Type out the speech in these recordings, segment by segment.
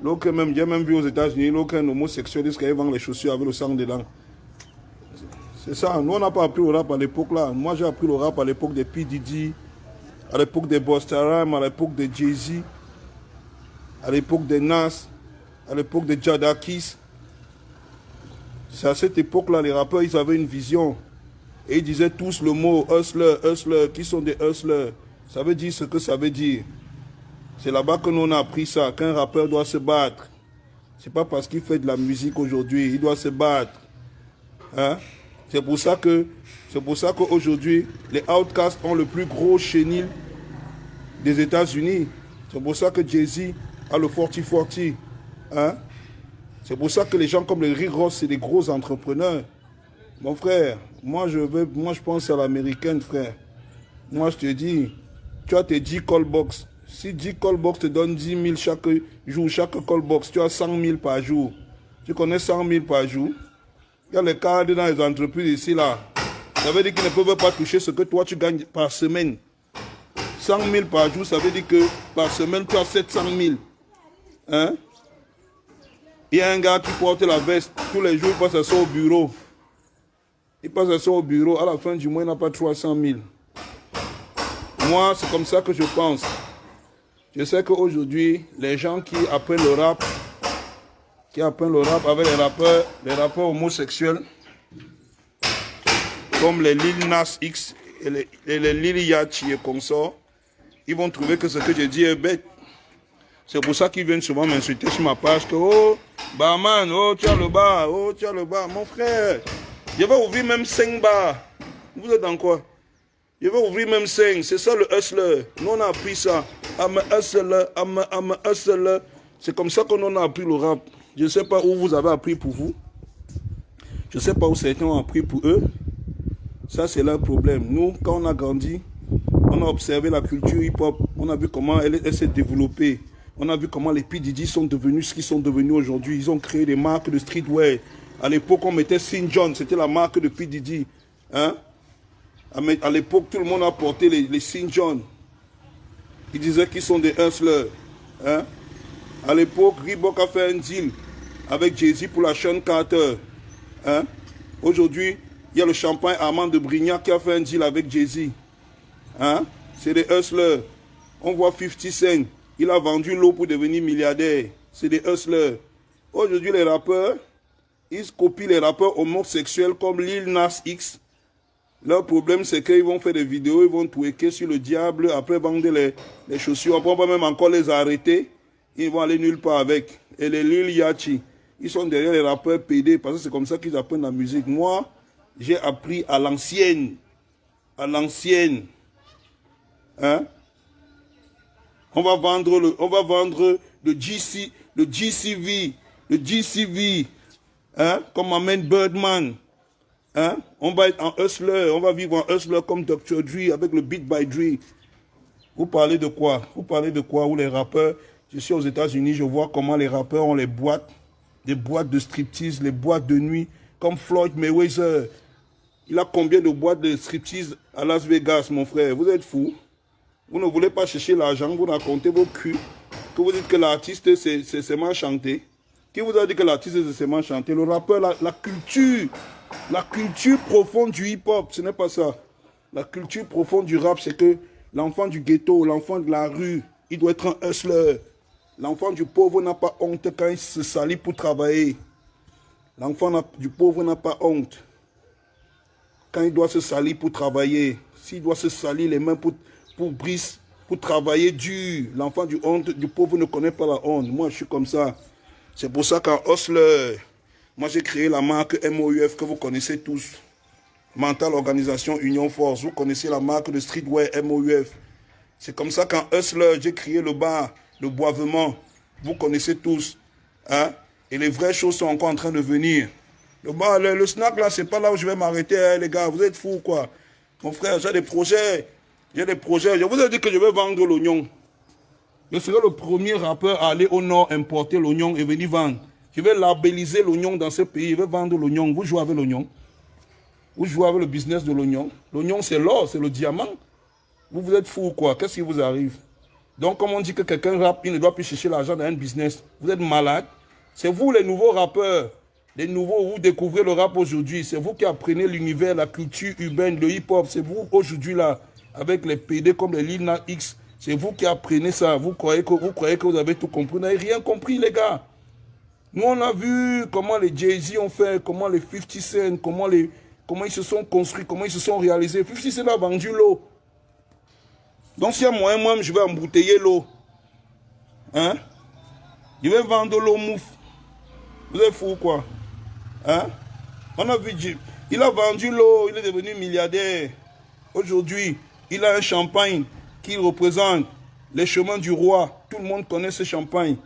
Même, j'ai même vu aux États-Unis, l'aucun homosexuel dit qu'il vend les chaussures avec le sang dedans. C'est ça. Nous, on n'a pas appris le rap à l'époque là. Moi, j'ai appris le rap à l'époque des P. Diddy, à l'époque des Busta Rhymes, à l'époque des Jay-Z, à l'époque des Nas, à l'époque des Jadakiss. C'est à cette époque-là, les rappeurs, ils avaient une vision. Et ils disaient tous le mot hustler, hustler, qui sont des hustlers. Ça veut dire ce que ça veut dire. C'est là-bas que nous on a appris ça, qu'un rappeur doit se battre. C'est pas parce qu'il fait de la musique aujourd'hui, il doit se battre. Hein? C'est pour ça qu'aujourd'hui, les Outcasts ont le plus gros chenil des États-Unis. C'est pour ça que Jay-Z a le 40-40. Hein? C'est pour ça que les gens comme les Rick Ross, c'est des gros entrepreneurs. Mon frère, moi je pense à l'américaine, frère. Moi je te dis, tu as tes 10 call box. Si 10 call box te donnent 10 000 chaque jour, chaque call box, tu as 100 000 par jour. Tu connais 100 000 par jour? Il y a les cadres dans les entreprises ici là. Ça veut dire qu'ils ne peuvent pas toucher ce que toi tu gagnes par semaine. 100 000 par jour, ça veut dire que par semaine tu as 700 000. Hein? Il y a un gars qui porte la veste, tous les jours il passe à ça au bureau. Il passe ça au bureau, à la fin du mois il n'a pas 300 000. Moi, c'est comme ça que je pense. Je sais qu'aujourd'hui, les gens qui apprennent le rap avec les rappeurs homosexuels, comme les Lil Nas X et les Lil Yachty et consorts, ils vont trouver que ce que je dis est bête. C'est pour ça qu'ils viennent souvent m'insulter sur ma page que oh, barman, oh, tu as le bar, mon frère. Je vais ouvrir même 5 bars. Vous êtes dans quoi? Je vais ouvrir même 5. C'est ça le hustler. Nous on a appris ça. I'm a hustler. C'est comme ça qu'on a appris le rap. Je ne sais pas où vous avez appris pour vous. Je ne sais pas où certains ont appris pour eux. Ça c'est leur problème. Nous, quand on a grandi, on a observé la culture hip-hop. On a vu comment elle s'est développée. On a vu comment les P. Diddy sont devenus ce qu'ils sont devenus aujourd'hui. Ils ont créé des marques de streetwear. À l'époque, on mettait St. John, c'était la marque de P. Diddy. Hein? À l'époque, tout le monde a porté les St. John. Ils disaient qu'ils sont des hustlers. Hein? À l'époque, Reebok a fait un deal avec Jay-Z pour la Sean Carter. Hein? Aujourd'hui, il y a le champagne Armand de Brignac qui a fait un deal avec Jay-Z. Hein? C'est des hustlers. On voit 50 Cent. Il a vendu l'eau pour devenir milliardaire. C'est des hustlers. Aujourd'hui, les rappeurs, ils copient les rappeurs homosexuels comme Lil Nas X. Leur problème, c'est qu'ils vont faire des vidéos, ils vont tweaker sur le diable, après vendre les chaussures. Après, on va même encore les arrêter. Ils vont aller nulle part avec. Et les Lil Yachty, ils sont derrière les rappeurs PD, parce que c'est comme ça qu'ils apprennent la musique. Moi, j'ai appris à l'ancienne. À l'ancienne. Hein? On va vendre le GCV, hein? Comme amène Birdman. Hein? On va être en hustler, on va vivre en hustler comme Dr. Dre avec le Beat by Dre. Vous parlez de quoi? Vous parlez de quoi? Où les rappeurs, je suis aux États-Unis, je vois comment les rappeurs ont les boîtes, des boîtes de striptease, les boîtes de nuit, comme Floyd Mayweather. Il a combien de boîtes de striptease à Las Vegas, mon frère? Vous êtes fous? Vous ne voulez pas chercher l'argent, vous racontez vos culs, que vous dites que l'artiste c'est seulement chanter. Qui vous a dit que l'artiste c'est seulement chanter? Le rappeur, la culture profonde du hip-hop, ce n'est pas ça. La culture profonde du rap, c'est que l'enfant du ghetto, l'enfant de la rue, il doit être un hustler. L'enfant du pauvre n'a pas honte quand il se salit pour travailler. L'enfant du pauvre n'a pas honte quand il doit se salir pour travailler. S'il doit se salir les mains pour travailler dur. L'enfant du pauvre ne connaît pas la honte. Moi, je suis comme ça. C'est pour ça qu'en hustler, moi, j'ai créé la marque MOUF que vous connaissez tous. Mental Organisation Union Force. Vous connaissez la marque de streetwear MOUF. C'est comme ça qu'en hustler, j'ai créé le bar, le boivement. Vous connaissez tous. Hein? Et les vraies choses sont encore en train de venir. Le bar, le snack, là, c'est pas là où je vais m'arrêter, hein, les gars. Vous êtes fous, quoi. Mon frère, j'ai des projets. J'ai des projets. Je vous ai dit que je vais vendre l'oignon. Je serai le premier rappeur à aller au nord importer l'oignon et venir vendre. Je vais labelliser l'oignon dans ce pays. Je vais vendre l'oignon. Vous jouez avec l'oignon. Vous jouez avec le business de l'oignon. L'oignon, c'est l'or, c'est le diamant. Vous êtes fous ou quoi? Qu'est-ce qui vous arrive? Donc, comme on dit que quelqu'un rappe, il ne doit plus chercher l'argent dans un business. Vous êtes malade. C'est vous les nouveaux rappeurs. Les nouveaux, vous découvrez le rap aujourd'hui. C'est vous qui apprenez l'univers, la culture urbaine, le hip-hop. C'est vous aujourd'hui là, avec les PD comme les Lil Nas X. C'est vous qui apprenez ça. Vous croyez que vous avez tout compris. Vous n'avez rien compris, les gars. Nous, on a vu comment les Jay-Z ont fait, comment les 50 Cent, comment ils se sont construits, comment ils se sont réalisés. 50 Cent a vendu l'eau. Donc, s'il y a moyen, moi, je vais embouteiller l'eau. Hein? Je vais vendre l'eau mouf. Vous êtes fous, quoi? Hein? On a vu, il a vendu l'eau, il est devenu milliardaire. Aujourd'hui, il a un champagne qui représente les chemins du roi. Tout le monde connaît ce champagne.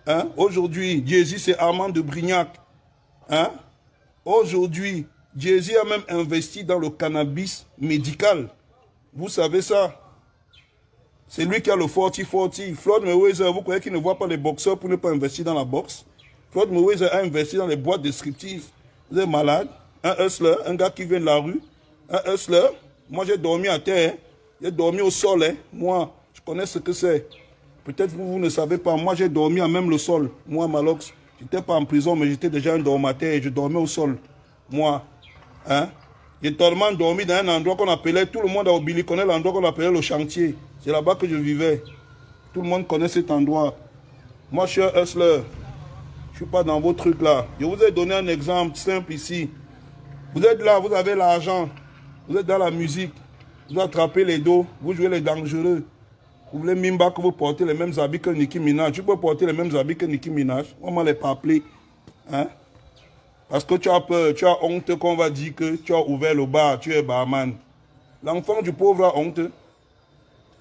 Hein? Aujourd'hui, Jay-Z, c'est Armand de Brignac. Hein? Aujourd'hui, Jay-Z a même investi dans le cannabis médical. Vous savez ça? C'est lui qui a le 40-40. Floyd Mayweather, vous croyez qu'il ne voit pas les boxeurs pour ne pas investir dans la boxe? Floyd Mayweather a investi dans les boîtes de striptease. Vous êtes malade? Un hustler, un gars qui vient de la rue. Un hustler. Moi, j'ai dormi à terre. Hein? J'ai dormi au sol. Hein? Moi, je connais ce que c'est. Peut-être vous ne savez pas. Moi, j'ai dormi à même le sol. Moi, Malox, je n'étais pas en prison, mais j'étais déjà un dormataire et je dormais au sol. Moi, hein? J'ai tellement dormi dans un endroit qu'on appelait, tout le monde à Obili connaît l'endroit qu'on appelait le chantier. C'est là-bas que je vivais. Tout le monde connaît cet endroit. Moi, je suis un hustler. Je ne suis pas dans vos trucs là. Je vous ai donné un exemple simple ici. Vous êtes là, vous avez l'argent. Vous êtes dans la musique. Vous attrapez les dos. Vous jouez les dangereux. Vous voulez Mimba que vous portez les mêmes habits que Nicki Minaj. Tu peux porter les mêmes habits que Nicki Minaj. On ne les pas appelés. Hein? Parce que tu as peur, tu as honte qu'on va dire que tu as ouvert le bar, tu es barman. L'enfant du pauvre a honte.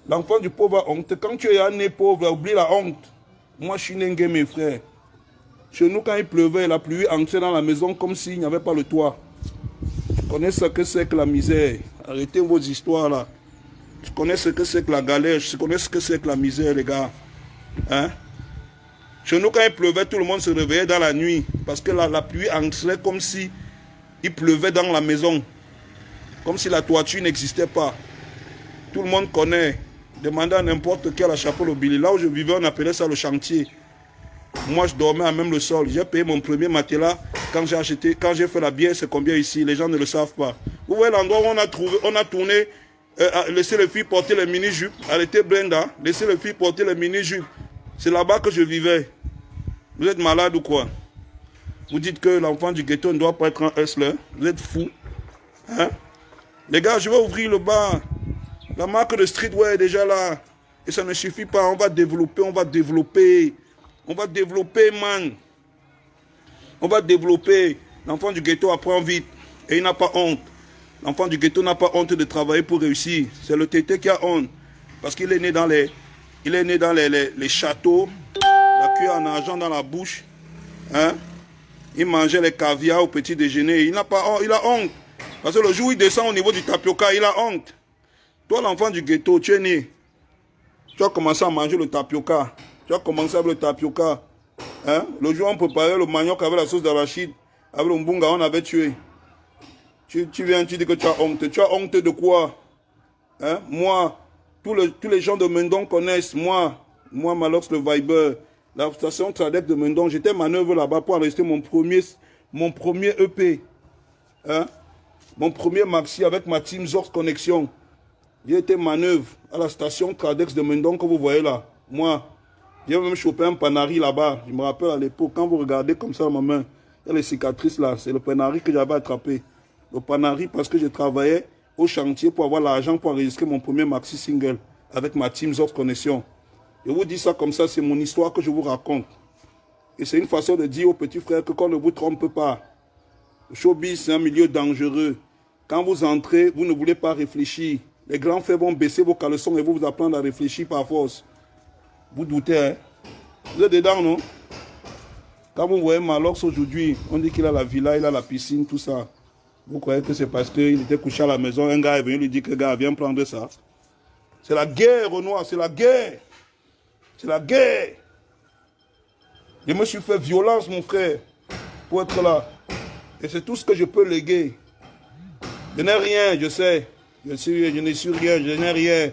L'enfant du pauvre a honte. Quand tu es né pauvre, oublie la honte. Moi, je suis Nengue, mes frères. Chez nous, quand il pleuvait, la pluie entrait dans la maison comme s'il n'y avait pas le toit. Je connais ce que c'est que la misère. Arrêtez vos histoires là. Je connais ce que c'est que la galère. Je connais ce que c'est que la misère, les gars. Hein? Chez nous, quand il pleuvait, tout le monde se réveillait dans la nuit. Parce que la pluie entrait comme si il pleuvait dans la maison. Comme si la toiture n'existait pas. Tout le monde connaît. Demandez à n'importe qui à la chapelle au Billy. Là où je vivais, on appelait ça le chantier. Moi, je dormais à même le sol. J'ai payé mon premier matelas. Quand j'ai fait la bière, c'est combien ici? Les gens ne le savent pas. Vous voyez l'endroit où on a tourné, laisser les filles porter les mini-jupes. Arrêtez Brenda, laisser les filles porter les mini-jupes. C'est là-bas que je vivais. Vous êtes malade ou quoi? Vous dites que l'enfant du ghetto ne doit pas être un hustler. Vous êtes fous. Hein? Les gars, je vais ouvrir le bar. La marque de streetwear est déjà là. Et ça ne suffit pas. On va développer, on va développer. On va développer, man. On va développer. L'enfant du ghetto apprend vite. Et il n'a pas honte. L'enfant du ghetto n'a pas honte de travailler pour réussir. C'est le tété qui a honte. Parce qu'il est né dans les châteaux. La cuillère en argent dans la bouche. Hein? Il mangeait les caviars au petit déjeuner. Il n'a pas honte. Il a honte. Parce que le jour où il descend au niveau du tapioca, il a honte. Toi, l'enfant du ghetto, tu es né. Tu as commencé à manger le tapioca. Tu as commencé avec le tapioca. Hein? Le jour où on préparait le manioc avec la sauce d'arachide, avec le mbunga, on avait tué. Tu viens, tu dis que tu as honte. Tu as honte de quoi? Hein? Moi, tous les gens de Mendon connaissent. Moi, Malox le Viber, la station Tradec de Mendon, j'étais manœuvre là-bas pour enregistrer mon premier EP. Hein? Mon premier maxi avec ma team Zorx Connexion. J'ai été manœuvre à la station Tradex de Mendon que vous voyez là. Moi, j'ai même chopé un panari là-bas. Je me rappelle à l'époque, quand vous regardez comme ça ma main, il y a les cicatrices là. C'est le panari que j'avais attrapé. Le panari parce que je travaillais au chantier pour avoir l'argent pour enregistrer mon premier maxi single avec ma team Zorx Connexion. Je vous dis ça comme ça, c'est mon histoire que je vous raconte. Et c'est une façon de dire aux petits frères que qu'on ne vous trompe pas. Le showbiz, c'est un milieu dangereux. Quand vous entrez, vous ne voulez pas réfléchir. Les grands frères vont baisser vos caleçons et vous apprendre à réfléchir par force. Vous doutez, hein? Vous êtes dedans, non? Quand vous voyez Malox aujourd'hui, on dit qu'il a la villa, il a la piscine, tout ça. Vous croyez que c'est parce qu'il était couché à la maison, un gars est venu lui dire que gars, viens prendre ça. C'est la guerre, Renoir, c'est la guerre. C'est la guerre. Je me suis fait violence, mon frère, pour être là. Et c'est tout ce que je peux léguer. Je n'ai rien, je sais. Je ne suis rien, je n'ai rien.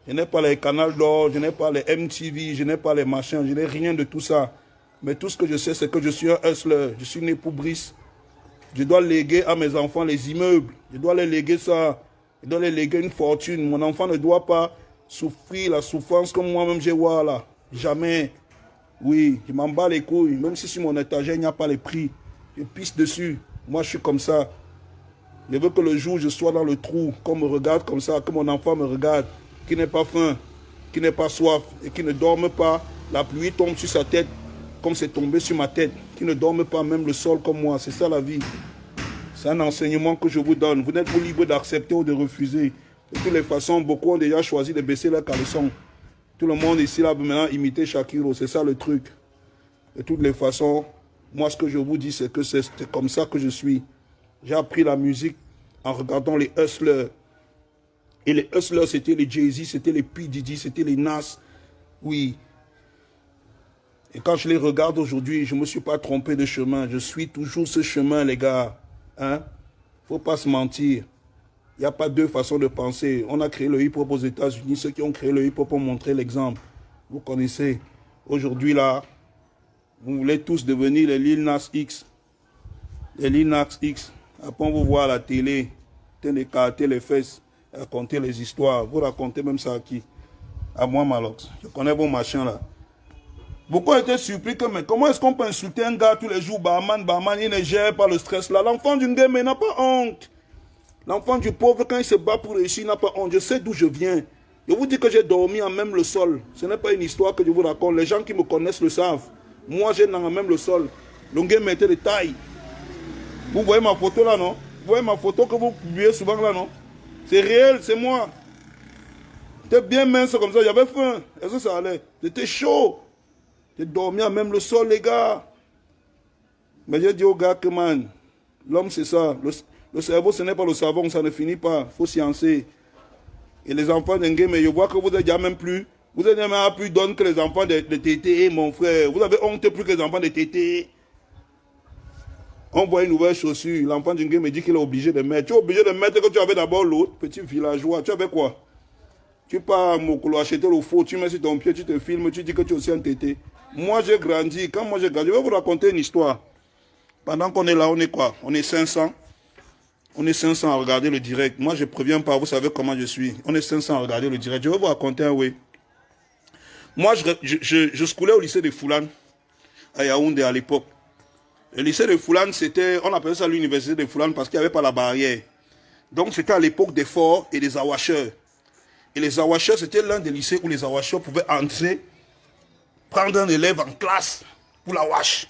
Je n'ai pas les canaux d'or, je n'ai pas les MTV, je n'ai pas les machins, je n'ai rien de tout ça. Mais tout ce que je sais, c'est que je suis un hustler. Je suis né pour Brice. Je dois léguer à mes enfants les immeubles. Je dois les léguer ça. Je dois les léguer une fortune. Mon enfant ne doit pas souffrir la souffrance comme moi-même j'ai voir là. Jamais. Oui, je m'en bats les couilles. Même si sur mon étagère, il n'y a pas les prix. Je pisse dessus. Moi, je suis comme ça. Je veux que le jour où je sois dans le trou, qu'on me regarde comme ça, que mon enfant me regarde, qui n'ait pas faim, qui n'ait pas soif et qui ne dorme pas. La pluie tombe sur sa tête comme c'est tombé sur ma tête. Qui ne dorme pas même le sol comme moi. C'est ça la vie. C'est un enseignement que je vous donne. Vous n'êtes pas libre d'accepter ou de refuser. De toutes les façons, beaucoup ont déjà choisi de baisser leurs caleçons. Tout le monde ici là veut maintenant imiter Shakiro. C'est ça le truc. De toutes les façons, moi ce que je vous dis, c'est que c'est comme ça que je suis. J'ai appris la musique en regardant les hustlers. Et les hustlers, c'était les Jay-Z, c'était les P. Diddy, c'était les Nas. Oui. Et quand je les regarde aujourd'hui, je ne me suis pas trompé de chemin. Je suis toujours ce chemin, les gars. Hein? Faut pas se mentir. Il n'y a pas deux façons de penser. On a créé le hip-hop aux États-Unis. Ceux qui ont créé le hip-hop ont montré l'exemple. Vous connaissez. Aujourd'hui, là, vous voulez tous devenir les Lil Nas X. Les Lil Nas X. Après, on vous voit à la télé, télécarter les fesses, raconter les histoires. Vous racontez même ça à qui? À moi, Malox. Je connais vos machins, là. Beaucoup ont été surpris que, mais comment est-ce qu'on peut insulter un gars tous les jours, barman, il ne gère pas le stress là. L'enfant d'une game n'a pas honte. L'enfant du pauvre, quand il se bat pour réussir, n'a pas honte. Je sais d'où je viens. Je vous dis que j'ai dormi en même le sol. Ce n'est pas une histoire que je vous raconte. Les gens qui me connaissent le savent. Moi, j'ai dans même le sol. Le game était de taille. Vous voyez ma photo là, non? Vous voyez ma photo que vous publiez souvent là, non? C'est réel, c'est moi. J'étais bien mince comme ça, j'avais faim. Est-ce que ça allait? J'étais chaud. J'ai dormi à même le sol, les gars. Mais j'ai dit aux gars que, man, l'homme, c'est ça. Le cerveau, ce n'est pas le savon, ça ne finit pas. Il faut sciencer. Et les enfants d'un game, je vois que vous n'êtes jamais plus. Vous êtes même plus donne que les enfants de TT, mon frère. Vous avez honte plus que les enfants de TT. On voit une nouvelle chaussure. L'enfant d'une game me dit qu'il est obligé de mettre. Tu es obligé de mettre que tu avais d'abord l'autre, petit villageois. Tu avais quoi? Tu pars à Mokolo acheter le faux, tu mets sur ton pied, tu te filmes, tu dis que tu es aussi un tété. Moi, j'ai grandi. Quand moi j'ai grandi, je vais vous raconter une histoire. Pendant qu'on est là, on est quoi? On est 500. On est 500 à regarder le direct. Moi, je préviens pas, vous savez comment je suis. On est 500 à regarder le direct. Je vais vous raconter un way. Moi, je schoolais au lycée de Foulane, à Yaoundé à l'époque. Le lycée de Foulane, c'était, on appelait ça l'université de Foulane parce qu'il n'y avait pas la barrière. Donc, c'était à l'époque des forts et des awasheurs. Et les awasheurs, c'était l'un des lycées où les awasheurs pouvaient entrer, prendre un élève en classe pour la wash.